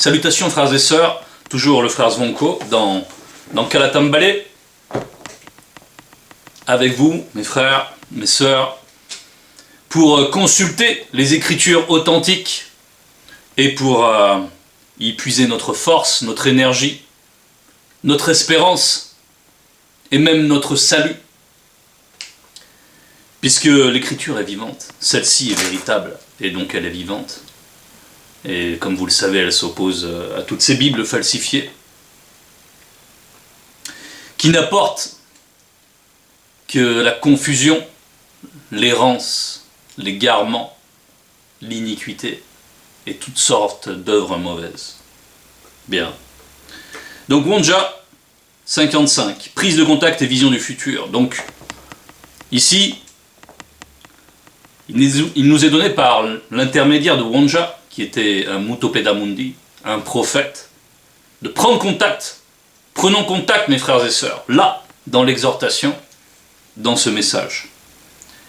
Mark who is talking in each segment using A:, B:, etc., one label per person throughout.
A: Salutations frères et sœurs, toujours le frère Zvonko dans Kalatambale. Avec vous, mes frères, mes sœurs, pour consulter les écritures authentiques et pour y puiser notre force, notre énergie, notre espérance et même notre salut. Puisque l'écriture est vivante, celle-ci est véritable et donc elle est vivante. Et comme vous le savez, elle s'oppose à toutes ces bibles falsifiées qui n'apportent que la confusion, l'errance, l'égarement, l'iniquité et toutes sortes d'œuvres mauvaises. Bien. Donc Wonja 55, prise de contact et vision du futur. Donc ici, il nous est donné par l'intermédiaire de Wonja, qui était un Mutopedamundi, un prophète, de prendre contact. Prenons contact, mes frères et sœurs, là, dans l'exhortation, dans ce message.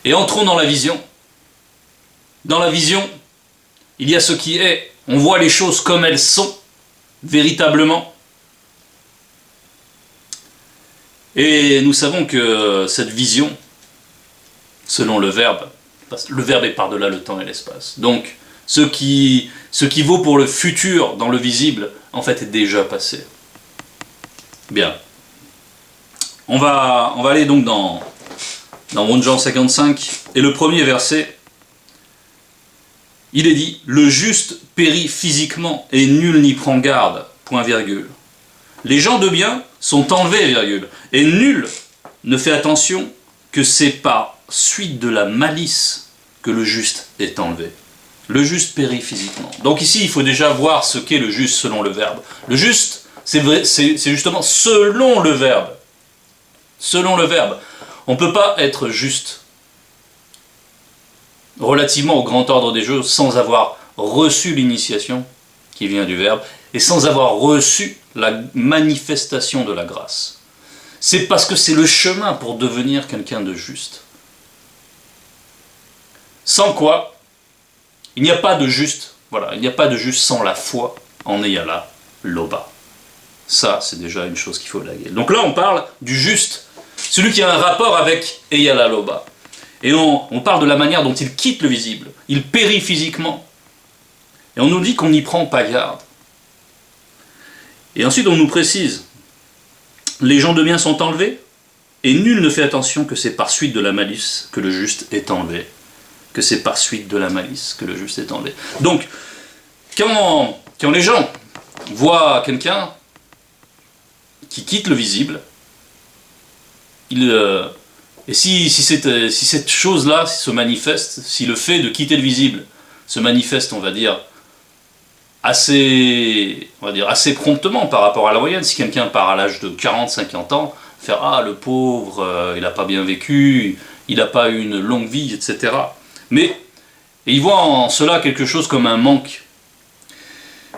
A: Et entrons dans la vision. Dans la vision, il y a ce qui est. On voit les choses comme elles sont, véritablement. Et nous savons que cette vision, selon le verbe est par-delà le temps et l'espace. Donc, ce qui vaut pour le futur dans le visible, en fait, est déjà passé. Bien. On va aller donc dans Wonja 55, et le premier verset, il est dit « Le juste périt physiquement, et nul n'y prend garde, point virgule. Les gens de bien sont enlevés, virgule, et nul ne fait attention que c'est par suite de la malice que le juste est enlevé. » Le juste périt physiquement. Donc ici, il faut déjà voir ce qu'est le juste selon le verbe. Le juste, c'est justement selon le verbe. Selon le verbe. On ne peut pas être juste relativement au grand ordre des choses sans avoir reçu l'initiation qui vient du verbe et sans avoir reçu la manifestation de la grâce. C'est parce que c'est le chemin pour devenir quelqu'un de juste. Sans quoi, il n'y a pas de juste, voilà, il n'y a pas de juste sans la foi en Eyala Loba. Ça, c'est déjà une chose qu'il faut laguer. Donc là, on parle du juste, celui qui a un rapport avec Eyala Loba. Et on parle de la manière dont il quitte le visible. Il périt physiquement. Et on nous dit qu'on n'y prend pas garde. Et ensuite, on nous précise, les gens de bien sont enlevés, et nul ne fait attention que c'est par suite de la malice que le juste est enlevé. Que c'est par suite de la malice que le juste est enlevé. Donc, quand les gens voient quelqu'un qui quitte le visible, et si cette chose-là se manifeste, si le fait de quitter le visible se manifeste, on va dire assez promptement par rapport à la moyenne, si quelqu'un part à l'âge de 40-50 ans, faire « Ah, le pauvre, il n'a pas bien vécu, il n'a pas eu une longue vie, etc. » Mais il voit en cela quelque chose comme un manque.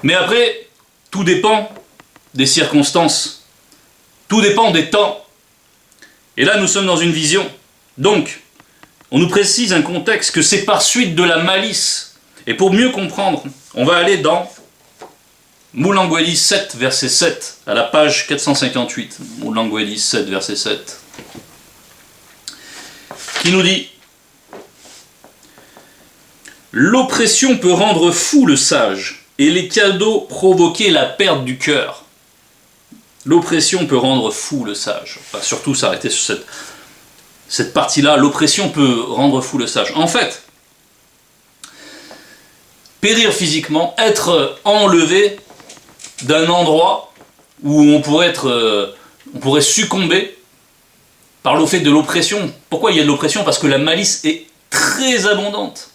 A: Mais après, tout dépend des circonstances. Tout dépend des temps. Et là, nous sommes dans une vision. Donc, on nous précise un contexte que c'est par suite de la malice. Et pour mieux comprendre, on va aller dans Mulangweli 7, verset 7, à la page 458. Mulangweli 7, verset 7. Qui nous dit: l'oppression peut rendre fou le sage, et les cadeaux provoquer la perte du cœur. L'oppression peut rendre fou le sage. Enfin, surtout s'arrêter sur cette partie-là. L'oppression peut rendre fou le sage. En fait, périr physiquement, être enlevé d'un endroit où on pourrait succomber par le fait de l'oppression. Pourquoi il y a de l'oppression? Parce que la malice est très abondante.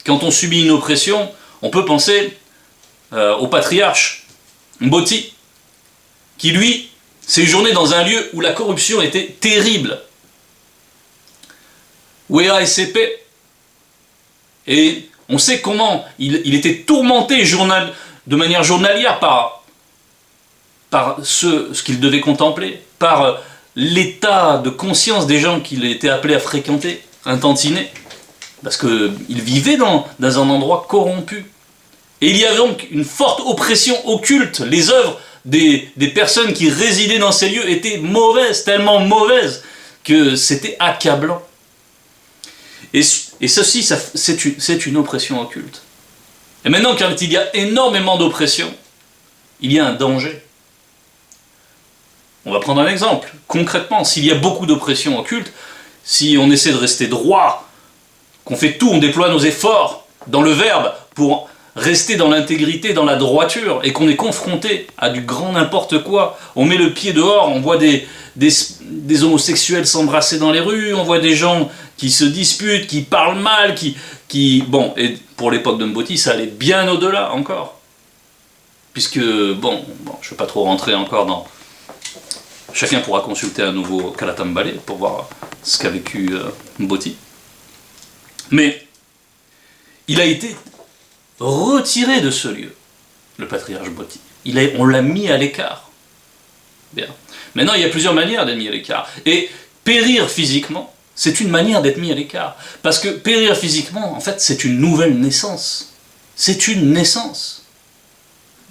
A: Quand on subit une oppression, on peut penser au patriarche Mboti, qui lui séjournait dans un lieu où la corruption était terrible. Wea SCP. Et on sait comment il était tourmenté de manière journalière par ce qu'il devait contempler, par l'état de conscience des gens qu'il était appelé à fréquenter, un tantinet. Parce qu'il vivait dans un endroit corrompu. Et il y avait donc une forte oppression occulte. Les œuvres des personnes qui résidaient dans ces lieux étaient mauvaises, tellement mauvaises, que c'était accablant. Et ceci, c'est une oppression occulte. Et maintenant, quand il y a énormément d'oppression, il y a un danger. On va prendre un exemple. Concrètement, s'il y a beaucoup d'oppression occulte, si on essaie de rester droit, qu'on fait tout, on déploie nos efforts dans le verbe pour rester dans l'intégrité, dans la droiture, et qu'on est confronté à du grand n'importe quoi, on met le pied dehors, on voit des homosexuels s'embrasser dans les rues, on voit des gens qui se disputent, qui parlent mal, bon, et pour l'époque de Mboti, ça allait bien au-delà encore. Puisque, bon, je ne vais pas trop rentrer encore dans... Chacun pourra consulter un nouveau Kalatambale pour voir ce qu'a vécu Mboti. Mais il a été retiré de ce lieu, le patriarche Mboti. On l'a mis à l'écart. Bien. Maintenant, il y a plusieurs manières d'être mis à l'écart. Et périr physiquement, c'est une manière d'être mis à l'écart. Parce que périr physiquement, en fait, c'est une nouvelle naissance. C'est une naissance.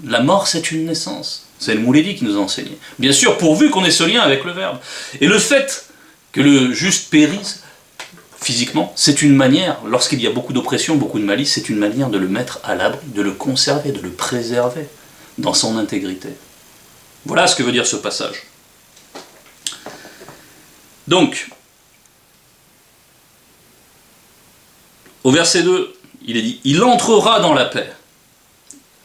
A: La mort, c'est une naissance. C'est le Mouledi qui nous a enseigné. Bien sûr, pourvu qu'on ait ce lien avec le Verbe. Et le fait que le juste périsse physiquement, c'est une manière, lorsqu'il y a beaucoup d'oppression, beaucoup de malice, c'est une manière de le mettre à l'abri, de le conserver, de le préserver dans son intégrité. Voilà ce que veut dire ce passage. Donc, au verset 2, il est dit « Il entrera dans la paix ».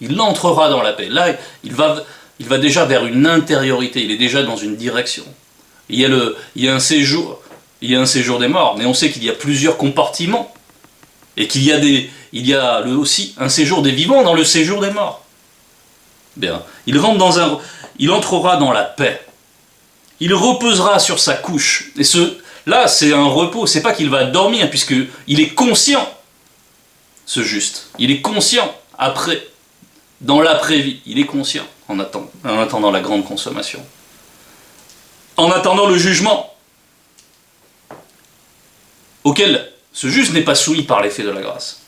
A: Il entrera dans la paix. Là, il va déjà vers une intériorité, il est déjà dans une direction. Il y a un séjour des morts, mais on sait qu'il y a plusieurs compartiments, et qu'il y a aussi un séjour des vivants dans le séjour des morts. Bien, il entrera dans la paix. Il reposera sur sa couche. Et là, c'est un repos, c'est pas qu'il va dormir, puisqu'il est conscient, ce juste. Il est conscient, dans l'après-vie, il est conscient, en attendant la grande consommation. En attendant le jugement, auquel ce juste n'est pas soumis par l'effet de la grâce.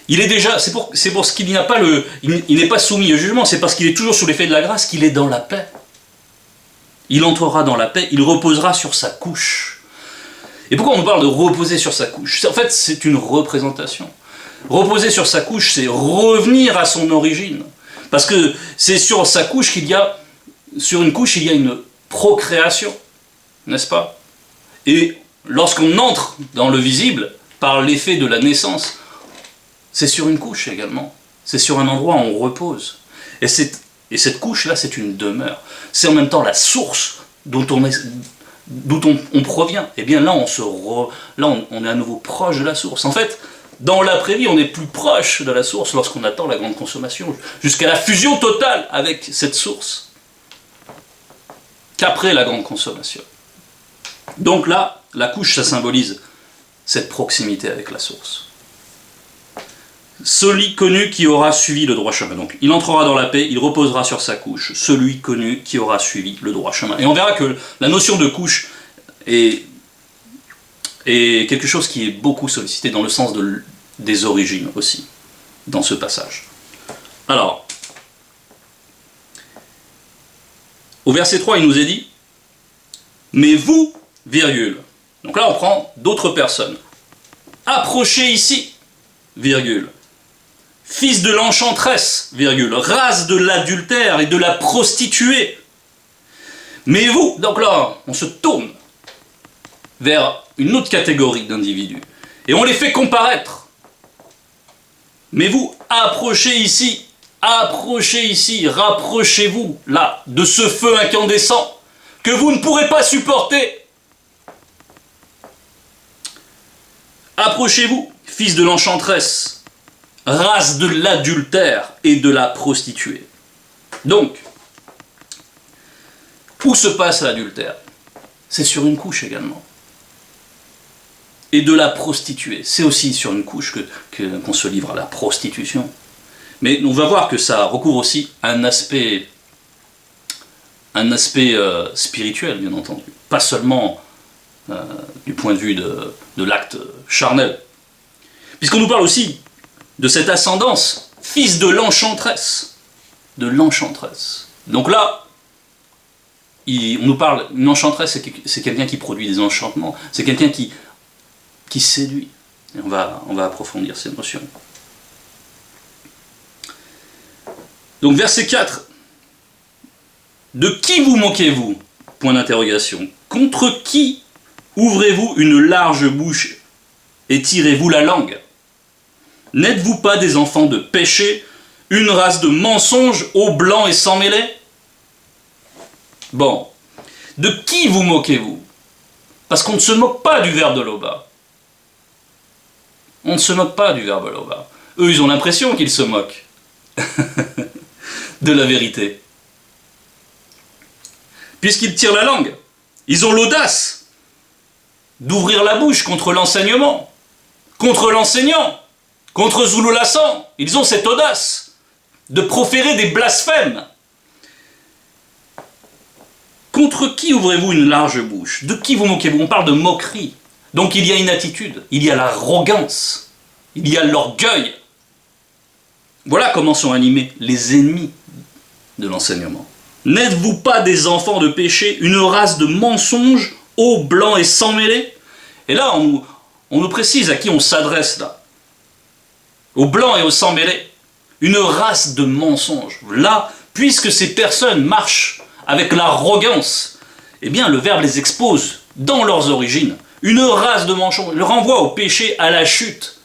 A: Il est déjà, c'est pour ce qu'il n'y a pas il n'est pas soumis au jugement, c'est parce qu'il est toujours sous l'effet de la grâce qu'il est dans la paix. Il entrera dans la paix, il reposera sur sa couche. Et pourquoi on parle de reposer sur sa couche? En fait, c'est une représentation. Reposer sur sa couche, c'est revenir à son origine. Parce que c'est sur sa couche sur une couche, il y a une procréation, n'est-ce pas? Et lorsqu'on entre dans le visible, par l'effet de la naissance, c'est sur une couche également. C'est sur un endroit où on repose. Et cette couche-là, c'est une demeure. C'est en même temps la source d'où on provient. Et bien là, on est à nouveau proche de la source. En fait, dans l'après-vie, on est plus proche de la source lorsqu'on attend la grande consommation, jusqu'à la fusion totale avec cette source, qu'après la grande consommation. Donc là, la couche, ça symbolise cette proximité avec la source. Celui connu qui aura suivi le droit chemin. Donc, il entrera dans la paix, il reposera sur sa couche. Celui connu qui aura suivi le droit chemin. Et on verra que la notion de couche est quelque chose qui est beaucoup sollicité dans le sens des origines aussi, dans ce passage. Alors, au verset 3, il nous est dit « Mais vous, virgule ». Donc là, on prend d'autres personnes. « Approchez ici, virgule. Fils de l'enchanteresse, virgule. Race de l'adultère et de la prostituée. Mais vous », donc là, on se tourne vers une autre catégorie d'individus. Et on les fait comparaître. Mais vous, approchez ici, rapprochez-vous, là, de ce feu incandescent que vous ne pourrez pas supporter. Approchez-vous, fils de l'enchanteresse, race de l'adultère et de la prostituée. Donc, où se passe l'adultère? C'est sur une couche également. Et de la prostituée. C'est aussi sur une couche qu'on se livre à la prostitution. Mais on va voir que ça recouvre aussi un aspect spirituel, bien entendu. Pas seulement du point de vue de l'acte charnel. Puisqu'on nous parle aussi de cette ascendance, fils de l'enchanteresse. De l'enchanteresse. Donc là, on nous parle, une enchanteresse, c'est quelqu'un qui produit des enchantements, c'est quelqu'un qui séduit. Et on va approfondir ces notions. Donc verset 4. De qui vous moquez-vous? Point d'interrogation. Contre qui ouvrez-vous une large bouche et tirez-vous la langue? N'êtes-vous pas des enfants de péché, une race de mensonges, aux blancs et sans mêlée? Bon, de qui vous moquez-vous? Parce qu'on ne se moque pas du verbe de Loba. On ne se moque pas du verbe Loba. Eux, ils ont l'impression qu'ils se moquent de la vérité. Puisqu'ils tirent la langue, ils ont l'audace d'ouvrir la bouche contre l'enseignement, contre l'enseignant, contre Zululassan. Ils ont cette audace de proférer des blasphèmes. Contre qui ouvrez-vous une large bouche? De qui vous moquez-vous? On parle de moquerie. Donc il y a une attitude, il y a l'arrogance, il y a l'orgueil. Voilà comment sont animés les ennemis de l'enseignement. N'êtes-vous pas des enfants de péché, une race de mensonges, aux blancs et sans mêlée? Et là, on nous précise à qui on s'adresse là. Aux blancs et aux sans mêlée. Une race de mensonges. Là, puisque ces personnes marchent avec l'arrogance, eh bien le verbe les expose dans leurs origines. Une race de mensonges. Il renvoie au péché, à la chute.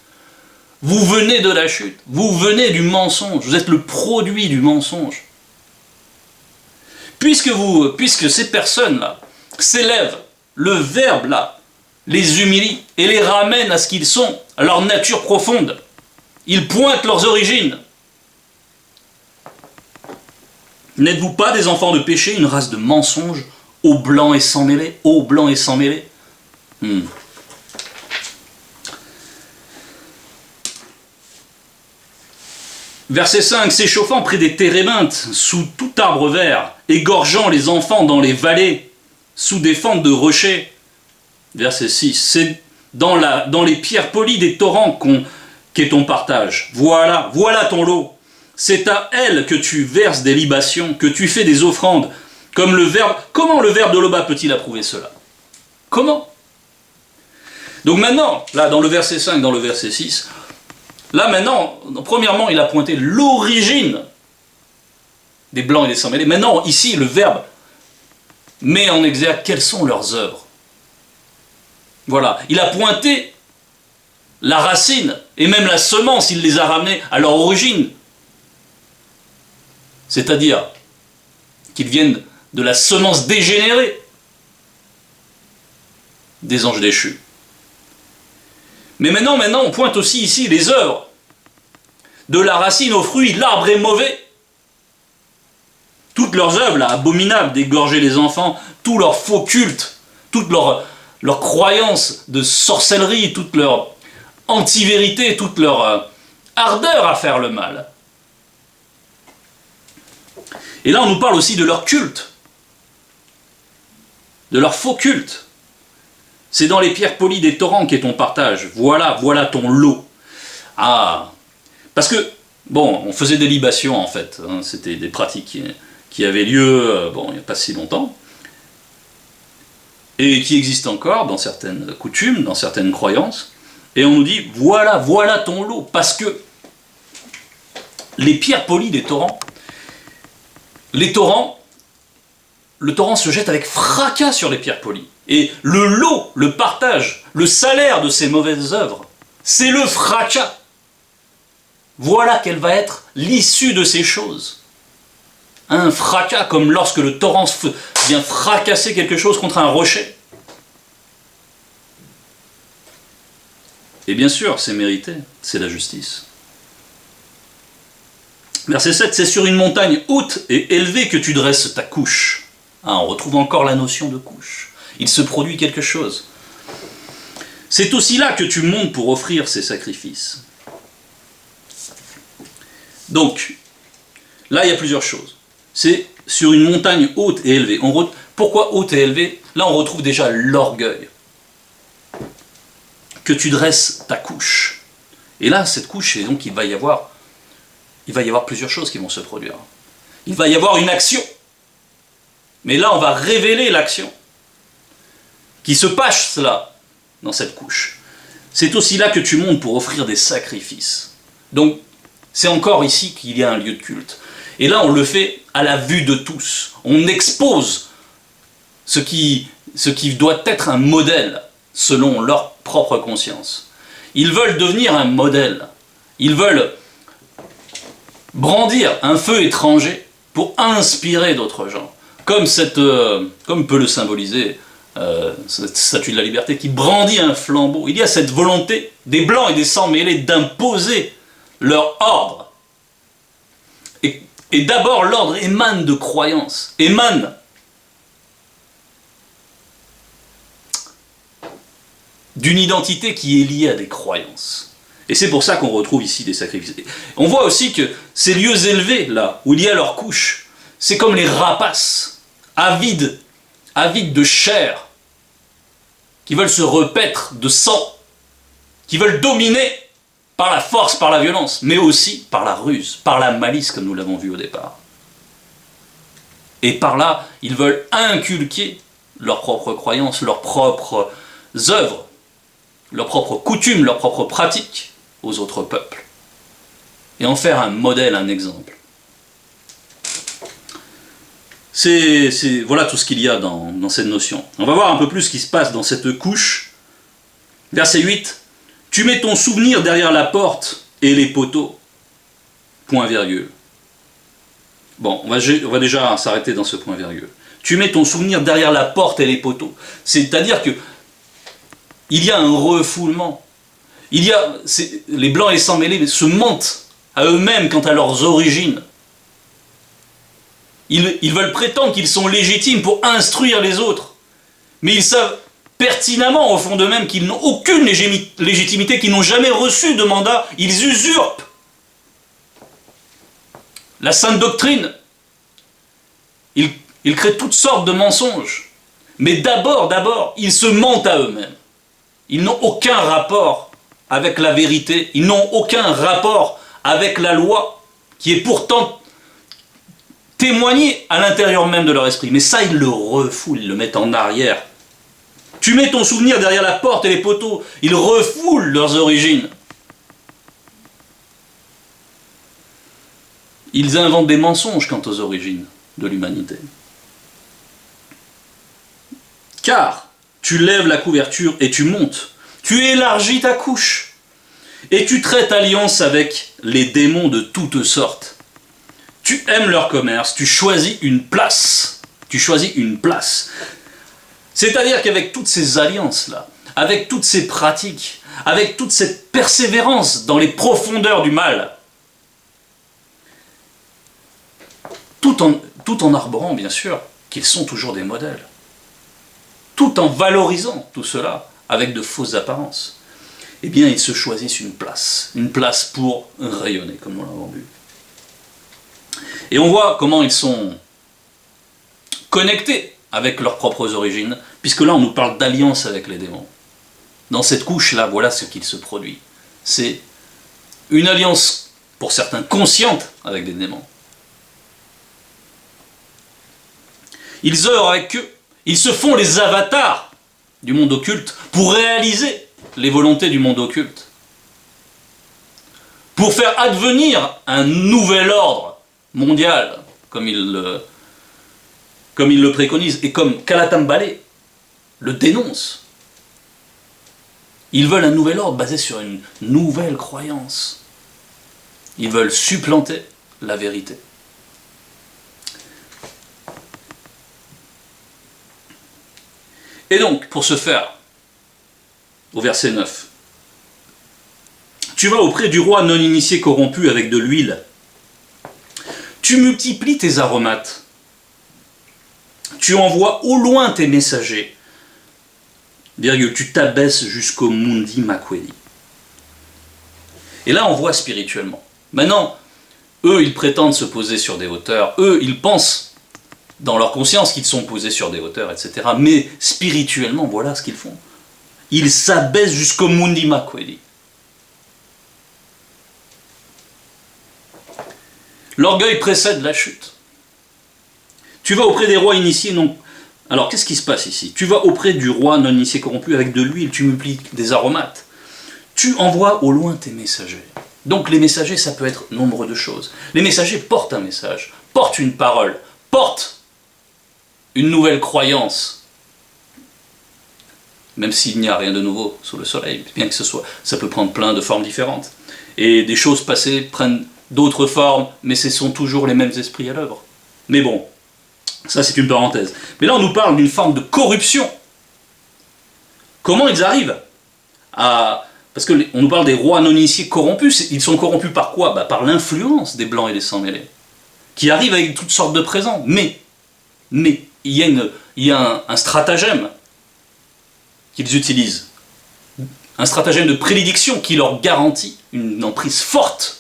A: Vous venez de la chute. Vous venez du mensonge. Vous êtes le produit du mensonge. Puisque ces personnes-là s'élèvent, le verbe là les humilie et les ramène à ce qu'ils sont, à leur nature profonde. Ils pointent leurs origines. N'êtes-vous pas des enfants de péché, une race de mensonges, aux blancs et sans mêlée? Aux blancs et sans mêlée. Verset 5, s'échauffant près des térébintes, sous tout arbre vert, égorgeant les enfants dans les vallées, sous des fentes de rochers. Verset 6, c'est dans les pierres polies des torrents qu'est ton partage. Voilà ton lot. C'est à elle que tu verses des libations, que tu fais des offrandes. Comment le verbe de Loba peut-il approuver cela? Comment? Donc maintenant, là dans le verset 5, dans le verset 6, là maintenant, premièrement, il a pointé l'origine des blancs et des sans mêlés. Maintenant, ici, le verbe met en exergue quelles sont leurs œuvres. Voilà, il a pointé la racine et même la semence, il les a ramenés à leur origine. C'est-à-dire qu'ils viennent de la semence dégénérée des anges déchus. Mais maintenant, on pointe aussi ici les œuvres. De la racine au fruit, l'arbre est mauvais. Toutes leurs œuvres, là, abominables, d'égorger les enfants, tous leurs faux cultes, toutes leurs croyances de sorcellerie, toute leur anti-vérité, toute leur ardeur à faire le mal. Et là, on nous parle aussi de leur culte, de leur faux culte. C'est dans les pierres polies des torrents qu'est ton partage. Voilà ton lot. Ah, parce que, bon, on faisait des libations en fait. Hein, c'était des pratiques qui avaient lieu, il n'y a pas si longtemps. Et qui existent encore dans certaines coutumes, dans certaines croyances. Et on nous dit, voilà ton lot. Parce que les pierres polies des torrents, le torrent se jette avec fracas sur les pierres polies. Et le lot, le partage, le salaire de ces mauvaises œuvres, c'est le fracas. Voilà quelle va être l'issue de ces choses. Un fracas comme lorsque le torrent vient fracasser quelque chose contre un rocher. Et bien sûr, c'est mérité, c'est la justice. Verset 7, c'est sur une montagne haute et élevée que tu dresses ta couche. Ah, on retrouve encore la notion de couche. Il se produit quelque chose. C'est aussi là que tu montes pour offrir ces sacrifices. Donc, là, il y a plusieurs choses. C'est sur une montagne haute et élevée. Pourquoi haute et élevée? Là, on retrouve déjà l'orgueil. Que tu dresses ta couche. Et là, cette couche, et donc il va y avoir plusieurs choses qui vont se produire. Il va y avoir une action. Mais là, on va révéler l'action qui se passe là, dans cette couche. C'est aussi là que tu montes pour offrir des sacrifices. Donc, c'est encore ici qu'il y a un lieu de culte. Et là, on le fait à la vue de tous. On expose ce qui doit être un modèle selon leur propre conscience. Ils veulent devenir un modèle. Ils veulent brandir un feu étranger pour inspirer d'autres gens. Comme peut le symboliser cette statue de la liberté qui brandit un flambeau. Il y a cette volonté des blancs et des sans-mêlés d'imposer leur ordre. Et d'abord, l'ordre émane de croyances, émane d'une identité qui est liée à des croyances. Et c'est pour ça qu'on retrouve ici des sacrifices. On voit aussi que ces lieux élevés, là, où il y a leur couche, c'est comme les rapaces, avides de chair, qui veulent se repaître de sang, qui veulent dominer par la force, par la violence, mais aussi par la ruse, par la malice, comme nous l'avons vu au départ. Et par là, ils veulent inculquer leurs propres croyances, leurs propres œuvres, leurs propres coutumes, leurs propres pratiques aux autres peuples. Et en faire un modèle, un exemple. Voilà tout ce qu'il y a dans cette notion. On va voir un peu plus ce qui se passe dans cette couche. Verset 8. Tu mets ton souvenir derrière la porte et les poteaux. Point virgule. Bon, on va déjà s'arrêter dans ce point virgule. Tu mets ton souvenir derrière la porte et les poteaux. C'est-à-dire que il y a un refoulement. Les blancs et les sans-mêlés se mentent à eux-mêmes quant à leurs origines. Ils veulent prétendre qu'ils sont légitimes pour instruire les autres. Mais ils savent pertinemment au fond d'eux-mêmes qu'ils n'ont aucune légitimité, qu'ils n'ont jamais reçu de mandat. Ils usurpent la sainte doctrine. Ils créent toutes sortes de mensonges. Mais d'abord, ils se mentent à eux-mêmes. Ils n'ont aucun rapport avec la vérité. Ils n'ont aucun rapport avec la loi, qui est pourtant témoignée à l'intérieur même de leur esprit. Mais ça, ils le refoulent, ils le mettent en arrière. Tu mets ton souvenir derrière la porte et les poteaux. Ils refoulent leurs origines. Ils inventent des mensonges quant aux origines de l'humanité. Car tu lèves la couverture et tu montes. Tu élargis ta couche. Et tu traites alliance avec les démons de toutes sortes. Tu aimes leur commerce. Tu choisis une place. C'est-à-dire qu'avec toutes ces alliances-là, avec toutes ces pratiques, avec toute cette persévérance dans les profondeurs du mal, tout en arborant, bien sûr, qu'ils sont toujours des modèles, tout en valorisant tout cela avec de fausses apparences, eh bien, ils se choisissent une place pour rayonner, comme nous l'avons vu. Et on voit comment ils sont connectés avec leurs propres origines, puisque là, on nous parle d'alliance avec les démons. Dans cette couche-là, voilà ce qu'il se produit. C'est une alliance, pour certains, consciente avec des démons. Ils œuvrent avec eux, ils se font les avatars du monde occulte pour réaliser les volontés du monde occulte. Pour faire advenir un nouvel ordre mondial, comme il le préconise, et comme Kalatambale le dénonce. Ils veulent un nouvel ordre basé sur une nouvelle croyance. Ils veulent supplanter la vérité. Et donc, pour ce faire, au verset 9, tu vas auprès du roi non initié corrompu avec de l'huile. Tu multiplies tes aromates. Tu envoies au loin tes messagers. Virgule, tu t'abaisses jusqu'au Mundi Makweli. Et là, on voit spirituellement. Maintenant, eux, ils prétendent se poser sur des hauteurs. Eux, ils pensent dans leur conscience qu'ils sont posés sur des hauteurs, etc. Mais spirituellement, voilà ce qu'ils font. Ils s'abaissent jusqu'au Mundi Makweli. L'orgueil précède la chute. Tu vas auprès des rois initiés, non. Alors, qu'est-ce qui se passe ici? Tu vas auprès du roi non initié corrompu avec de l'huile, tu multiplies des aromates. Tu envoies au loin tes messagers. Donc, les messagers, ça peut être nombre de choses. Les messagers portent un message, portent une parole, portent une nouvelle croyance. Même s'il n'y a rien de nouveau sous le soleil, bien que ce soit, ça peut prendre plein de formes différentes. Et des choses passées prennent d'autres formes, mais ce sont toujours les mêmes esprits à l'œuvre. Mais bon, ça c'est une parenthèse. Mais là on nous parle d'une forme de corruption. Comment ils arrivent à... Parce qu'on nous parle des rois non initiés corrompus, ils sont corrompus par quoi? Par l'influence des blancs et des sans-mêlés, qui arrivent avec toutes sortes de présents. Mais il y a un stratagème qu'ils utilisent. Un stratagème de prédiction qui leur garantit une emprise forte.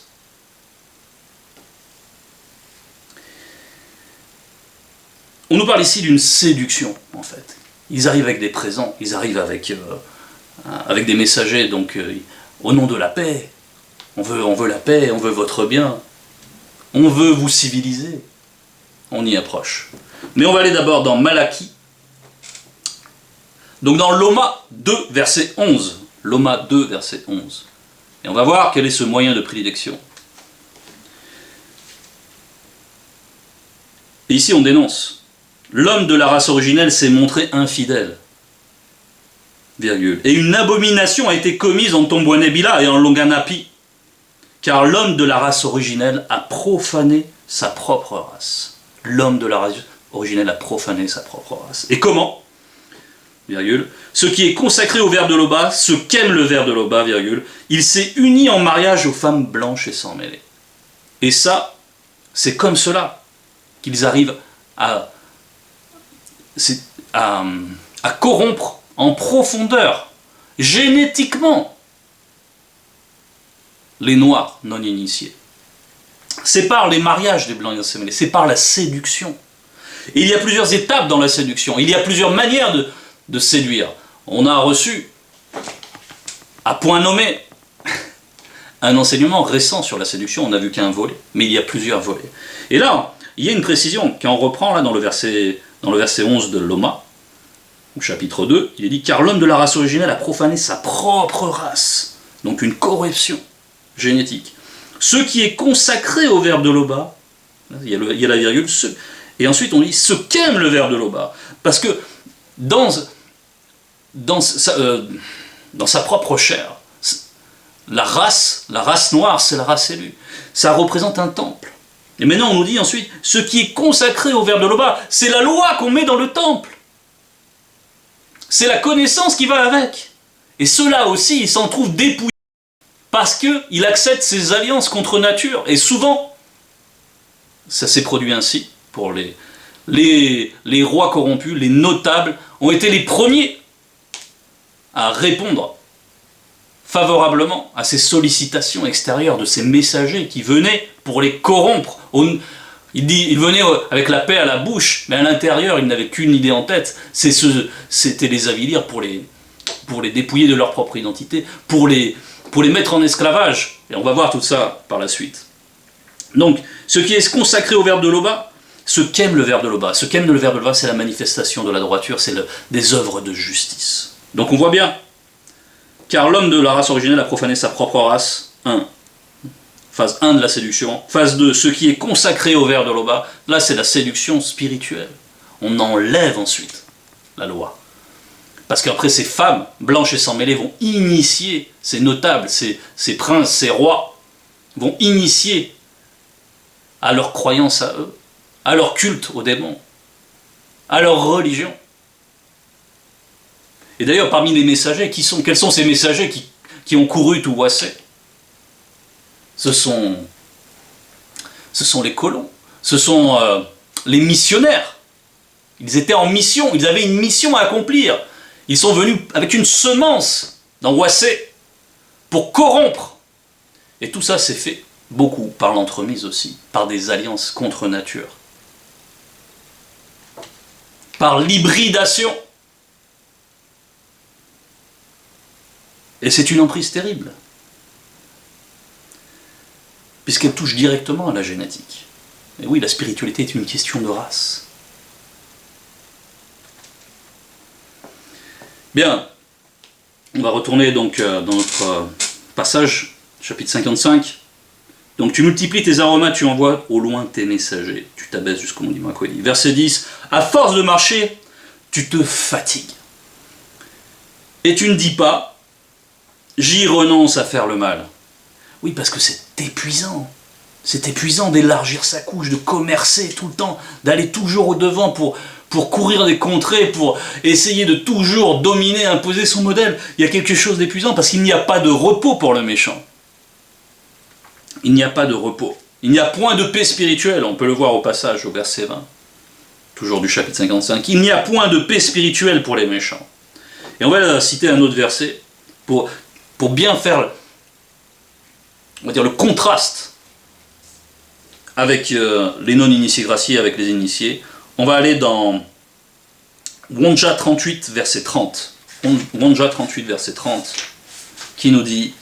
A: On nous parle ici d'une séduction, en fait. Ils arrivent avec des présents, ils arrivent avec des messagers, donc au nom de la paix. On veut la paix, on veut votre bien. On veut vous civiliser. On y approche. Mais on va aller d'abord dans Malachie. Donc dans Loma 2, verset 11. Loma 2, verset 11. Et on va voir quel est ce moyen de prédilection. Et ici on dénonce. L'homme de la race originelle s'est montré infidèle. Virgule. Et une abomination a été commise en Tombouanébila et en Longanapi. Car l'homme de la race originelle a profané sa propre race. L'homme de la race originelle a profané sa propre race. Et comment? Virgule. Ce qui est consacré au ver de Loba, ce qu'aime le ver de Loba, virgule, il s'est uni en mariage aux femmes blanches et sans mêlée. Et ça, c'est comme cela qu'ils arrivent à corrompre en profondeur, génétiquement, les noirs non initiés. C'est par les mariages des blancs et des sans mêlés, c'est par la séduction. Et il y a plusieurs étapes dans la séduction, il y a plusieurs manières de séduire. On a reçu, à point nommé, un enseignement récent sur la séduction, on n'a vu qu'un volet, mais il y a plusieurs volets. Et là, il y a une précision, quand on reprend là dans le verset 11 de Loma, au chapitre 2, il est dit « Car l'homme de la race originelle a profané sa propre race », donc une corruption génétique. Ce qui est consacré au verbe de Loba, il y a la virgule, et ensuite on dit « ce qu'aime le verbe de Loba », parce que dans sa propre chair, la race noire, c'est la race élue. Ça représente un temple. Et maintenant, on nous dit ensuite, ce qui est consacré au verbe de Loba, c'est la loi qu'on met dans le temple. C'est la connaissance qui va avec. Et cela aussi, il s'en trouve dépouillé, parce qu'il accepte ses alliances contre nature. Et souvent, ça s'est produit ainsi, pour les rois corrompus, les notables, ont été les premiers à répondre favorablement à ces sollicitations extérieures de ces messagers qui venaient pour les corrompre. Ils venaient avec la paix à la bouche, mais à l'intérieur, ils n'avaient qu'une idée en tête, c'était les avilir pour les dépouiller de leur propre identité, pour les mettre en esclavage. Et on va voir tout ça par la suite. Donc, ce qui est consacré au verbe de Loba, ce qu'aime le verbe de Loba, c'est la manifestation de la droiture, c'est des œuvres de justice. Donc on voit bien, car l'homme de la race originelle a profané sa propre race, 1. Phase 1 de la séduction. Phase 2, ce qui est consacré au verbe de Loba, là c'est la séduction spirituelle. On enlève ensuite la loi. Parce qu'après ces femmes, blanches et sans mêlée, vont initier, ces notables, ces princes, ces rois, vont initier à leur croyance à eux, à leur culte aux démons, à leur religion. Et d'ailleurs, parmi les messagers, quels sont ces messagers qui ont couru tout Ouassé? Ce sont les colons, ce sont les missionnaires. Ils étaient en mission, ils avaient une mission à accomplir. Ils sont venus avec une semence dans Ouassé pour corrompre. Et tout ça s'est fait beaucoup par l'entremise aussi, par des alliances contre nature, par l'hybridation. Et c'est une emprise terrible, puisqu'elle touche directement à la génétique. Et oui, la spiritualité est une question de race. Bien, on va retourner donc dans notre passage, chapitre 55. Donc tu multiplies tes aromates, tu envoies au loin tes messagers. Tu t'abaisses jusqu'au mont d'Imakweli. Verset 10, à force de marcher, tu te fatigues. Et tu ne dis pas, j'y renonce à faire le mal. Oui, parce que c'est épuisant. C'est épuisant d'élargir sa couche, de commercer tout le temps, d'aller toujours au-devant pour courir des contrées, pour essayer de toujours dominer, imposer son modèle. Il y a quelque chose d'épuisant parce qu'il n'y a pas de repos pour le méchant. Il n'y a pas de repos. Il n'y a point de paix spirituelle. On peut le voir au passage, au verset 20. Toujours du chapitre 55. Il n'y a point de paix spirituelle pour les méchants. Et on va citer un autre verset pour bien faire, on va dire, le contraste avec les non-initiés graciés, avec les initiés. On va aller dans Wonja 38, verset 30. Wonja 38, verset 30, qui nous dit: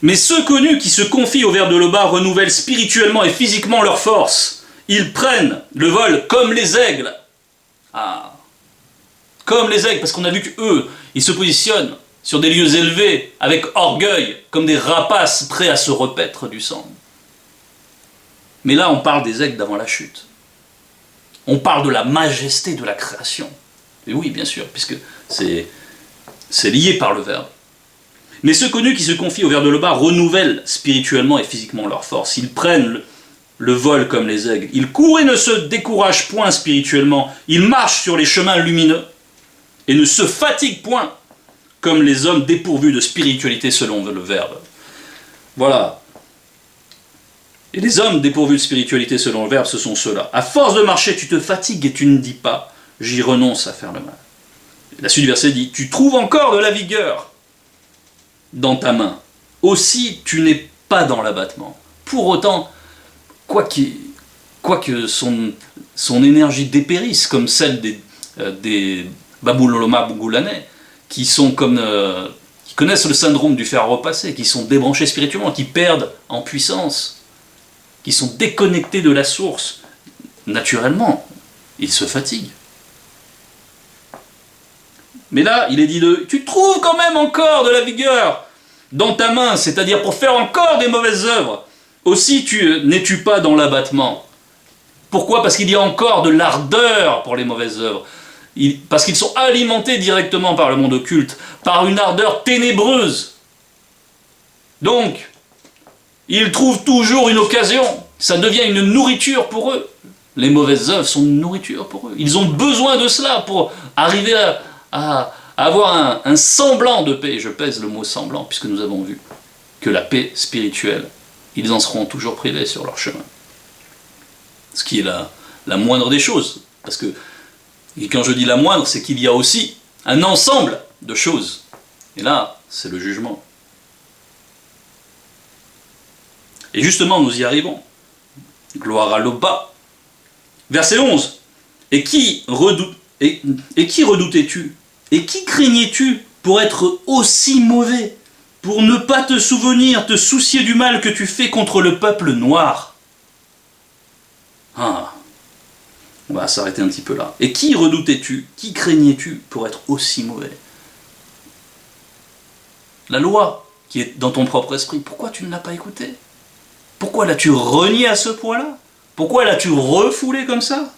A: mais ceux connus qui se confient au Verbe de l'Oba renouvellent spirituellement et physiquement leur force. Ils prennent le vol comme les aigles. Ah, comme les aigles, parce qu'on a vu qu'eux, ils se positionnent sur des lieux élevés, avec orgueil, comme des rapaces prêts à se repaître du sang. Mais là, on parle des aigles d'avant la chute. On parle de la majesté de la création. Et oui, bien sûr, puisque c'est lié par le Verbe. Mais ceux connus qui se confient au Verbe de l'Oba renouvellent spirituellement et physiquement leur force. Ils prennent le vol comme les aigles. Ils courent et ne se découragent point spirituellement. Ils marchent sur les chemins lumineux et ne se fatiguent point comme les hommes dépourvus de spiritualité selon le Verbe. Voilà. Et les hommes dépourvus de spiritualité selon le Verbe, ce sont ceux-là. À force de marcher, tu te fatigues et tu ne dis pas, j'y renonce à faire le mal. La suite du verset dit, tu trouves encore de la vigueur dans ta main. Aussi, tu n'es pas dans l'abattement. Pour autant, quoique son énergie dépérisse, comme celle des Babuloloma Bungulanais, qui connaissent le syndrome du fer repassé, qui sont débranchés spirituellement, qui perdent en puissance, qui sont déconnectés de la source, naturellement, ils se fatiguent. Mais là, il est dit tu trouves quand même encore de la vigueur dans ta main, c'est-à-dire pour faire encore des mauvaises œuvres. Aussi, n'es-tu pas dans l'abattement. Pourquoi? Parce qu'il y a encore de l'ardeur pour les mauvaises œuvres. Parce qu'ils sont alimentés directement par le monde occulte, par une ardeur ténébreuse. Donc, ils trouvent toujours une occasion. Ça devient une nourriture pour eux. Les mauvaises œuvres sont une nourriture pour eux. Ils ont besoin de cela pour arriver à avoir un semblant de paix. Je pèse le mot semblant, puisque nous avons vu que la paix spirituelle, ils en seront toujours privés sur leur chemin. Ce qui est la moindre des choses. Parce que, et quand je dis la moindre, c'est qu'il y a aussi un ensemble de choses. Et là, c'est le jugement. Et justement, nous y arrivons. Gloire à l'Oba. Verset 11. Et qui redoutais-tu? Et qui craignais-tu pour être aussi mauvais? Pour ne pas te souvenir, te soucier du mal que tu fais contre le peuple noir? Ah, on va s'arrêter un petit peu là. Et qui redoutais-tu? Qui craignais-tu pour être aussi mauvais? La loi qui est dans ton propre esprit, pourquoi tu ne l'as pas écoutée? Pourquoi l'as-tu renié à ce point-là? Pourquoi l'as-tu refoulé comme ça?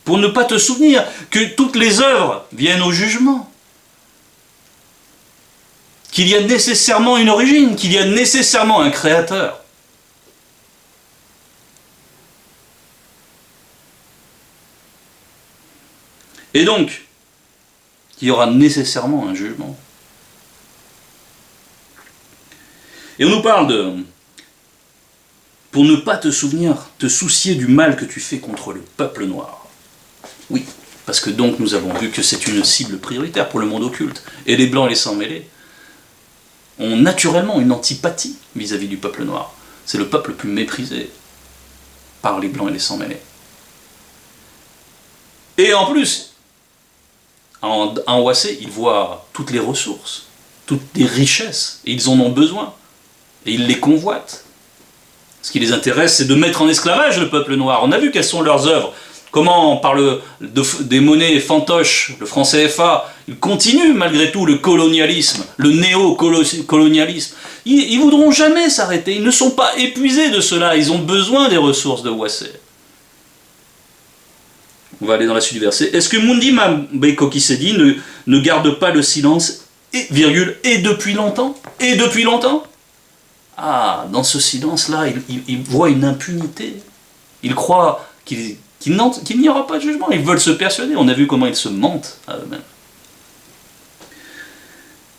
A: Pour ne pas te souvenir que toutes les œuvres viennent au jugement. Qu'il y a nécessairement une origine, qu'il y a nécessairement un créateur. Et donc, il y aura nécessairement un jugement. Et on nous parle pour ne pas te souvenir, te soucier du mal que tu fais contre le peuple noir. Oui, parce que donc nous avons vu que c'est une cible prioritaire pour le monde occulte. Et les blancs et les sans-mêlés ont naturellement une antipathie vis-à-vis du peuple noir. C'est le peuple le plus méprisé par les blancs et les sans-mêlés. Et en plus, en Ouassé, ils voient toutes les ressources, toutes les richesses, et ils en ont besoin. Et ils les convoitent. Ce qui les intéresse, c'est de mettre en esclavage le peuple noir. On a vu quelles sont leurs œuvres. Comment, par des monnaies fantoches, le franc CFA, ils continuent malgré tout le colonialisme, le néo-colonialisme. Ils ne voudront jamais s'arrêter. Ils ne sont pas épuisés de cela. Ils ont besoin des ressources de Wassé. On va aller dans la suite du verset. Est-ce que Mundi Mabeko Kisedi ne garde pas le silence, et depuis longtemps? Et depuis longtemps? Ah, dans ce silence-là, ils voient une impunité. Ils croient qu'il n'y aura pas de jugement. Ils veulent se persuader. On a vu comment ils se mentent à eux-mêmes.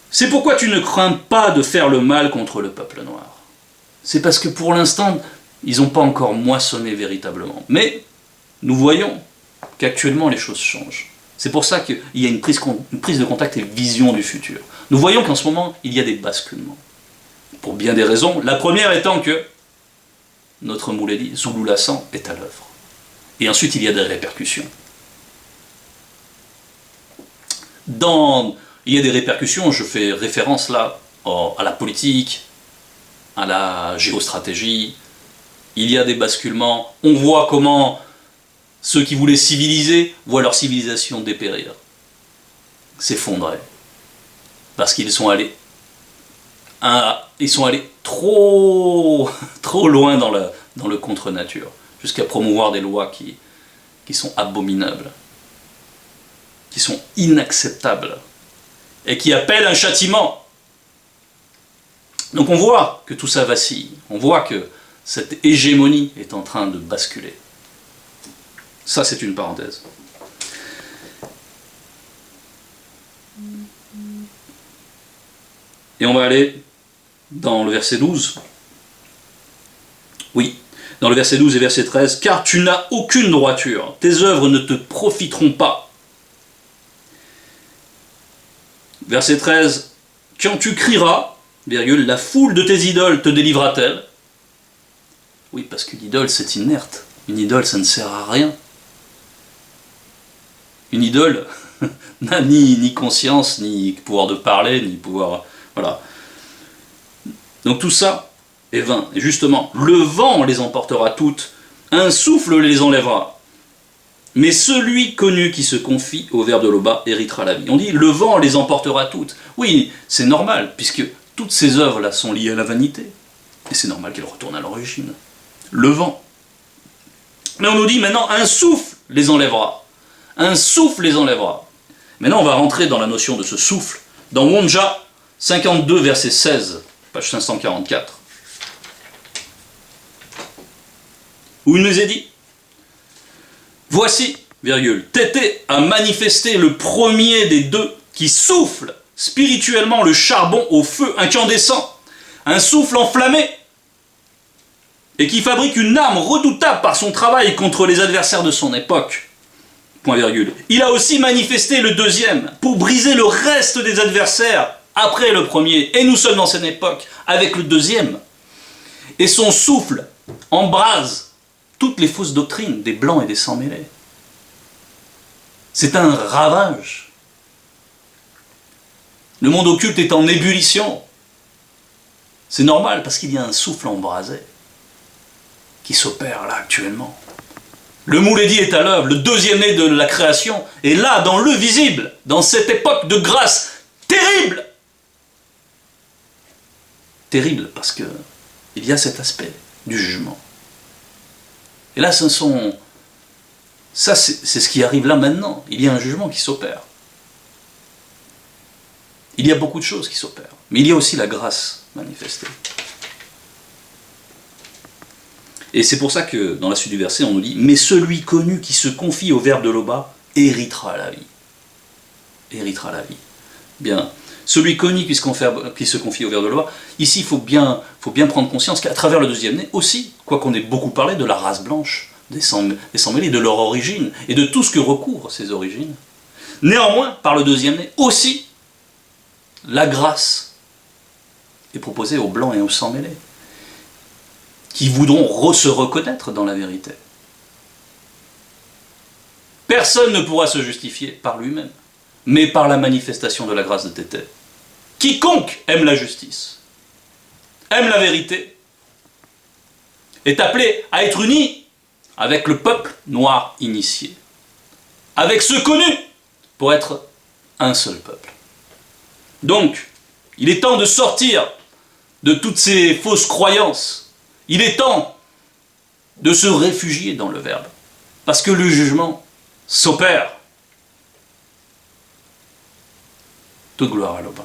A: C'est pourquoi tu ne crains pas de faire le mal contre le peuple noir. C'est parce que pour l'instant, ils n'ont pas encore moissonné véritablement. Mais nous voyons qu'actuellement les choses changent. C'est pour ça qu'il y a une prise de contact et vision du futur. Nous voyons qu'en ce moment, il y a des basculements. Pour bien des raisons. La première étant que notre Mouledi, Zoulou Lassan, est à l'œuvre. Et ensuite, il y a des répercussions. Il y a des répercussions, je fais référence là à la politique, à la géostratégie. Il y a des basculements. On voit comment ceux qui voulaient civiliser voient leur civilisation dépérir, s'effondrer. Parce qu'ils sont allés trop loin dans le contre-nature, jusqu'à promouvoir des lois qui sont abominables, qui sont inacceptables, et qui appellent un châtiment. Donc on voit que tout ça vacille, on voit que cette hégémonie est en train de basculer. Ça, c'est une parenthèse. Et on va aller dans le verset 12. Oui, dans le verset 12 et verset 13. « Car tu n'as aucune droiture, tes œuvres ne te profiteront pas. » Verset 13. « Quand tu crieras, virgule, la foule de tes idoles te délivrera-t-elle » Oui, parce qu'une idole, c'est inerte. Une idole, ça ne sert à rien. Une idole n'a ni conscience, ni pouvoir de parler, ni pouvoir... Voilà. Donc tout ça est vain. Et justement, le vent les emportera toutes, un souffle les enlèvera. Mais celui connu qui se confie au ver de l'Oba héritera la vie. On dit, le vent les emportera toutes. Oui, c'est normal, puisque toutes ces œuvres-là sont liées à la vanité. Et c'est normal qu'elles retournent à l'origine. Le vent. Mais on nous dit maintenant, un souffle les enlèvera. Un souffle les enlèvera. Maintenant, on va rentrer dans la notion de ce souffle, dans Wonja 52, verset 16, page 544, où il nous est dit « Voici, virgule, Tété a manifesté le premier des deux qui souffle spirituellement le charbon au feu incandescent, un souffle enflammé, et qui fabrique une arme redoutable par son travail contre les adversaires de son époque. » Point virgule. Il a aussi manifesté le deuxième pour briser le reste des adversaires après le premier. Et nous sommes dans cette époque avec le deuxième. Et son souffle embrase toutes les fausses doctrines des blancs et des sans-mêlés. C'est un ravage. Le monde occulte est en ébullition. C'est normal parce qu'il y a un souffle embrasé qui s'opère là actuellement. Le Mouledi est à l'œuvre, le deuxième né de la création est là, dans le visible, dans cette époque de grâce terrible. Terrible parce que il y a cet aspect du jugement. Et là, c'est ce qui arrive là maintenant. Il y a un jugement qui s'opère. Il y a beaucoup de choses qui s'opèrent. Mais il y a aussi la grâce manifestée. Et c'est pour ça que dans la suite du verset, on nous dit « Mais celui connu qui se confie au ver de l'Oba héritera la vie. » Héritera la vie. Bien, celui connu qui se confie au ver de l'Oba, ici il faut bien prendre conscience qu'à travers le deuxième né aussi, quoiqu'on ait beaucoup parlé de la race blanche, des sans-mêlés, de leur origine, et de tout ce que recouvrent ces origines, néanmoins, par le deuxième né, aussi, la grâce est proposée aux blancs et aux sans-mêlés, qui voudront se reconnaître dans la vérité. Personne ne pourra se justifier par lui-même, mais par la manifestation de la grâce de Tété. Quiconque aime la justice, aime la vérité, est appelé à être uni avec le peuple noir initié, avec ceux connus, pour être un seul peuple. Donc, il est temps de sortir de toutes ces fausses croyances. Il est temps de se réfugier dans le Verbe, parce que le jugement s'opère. Toute gloire à l'Aube.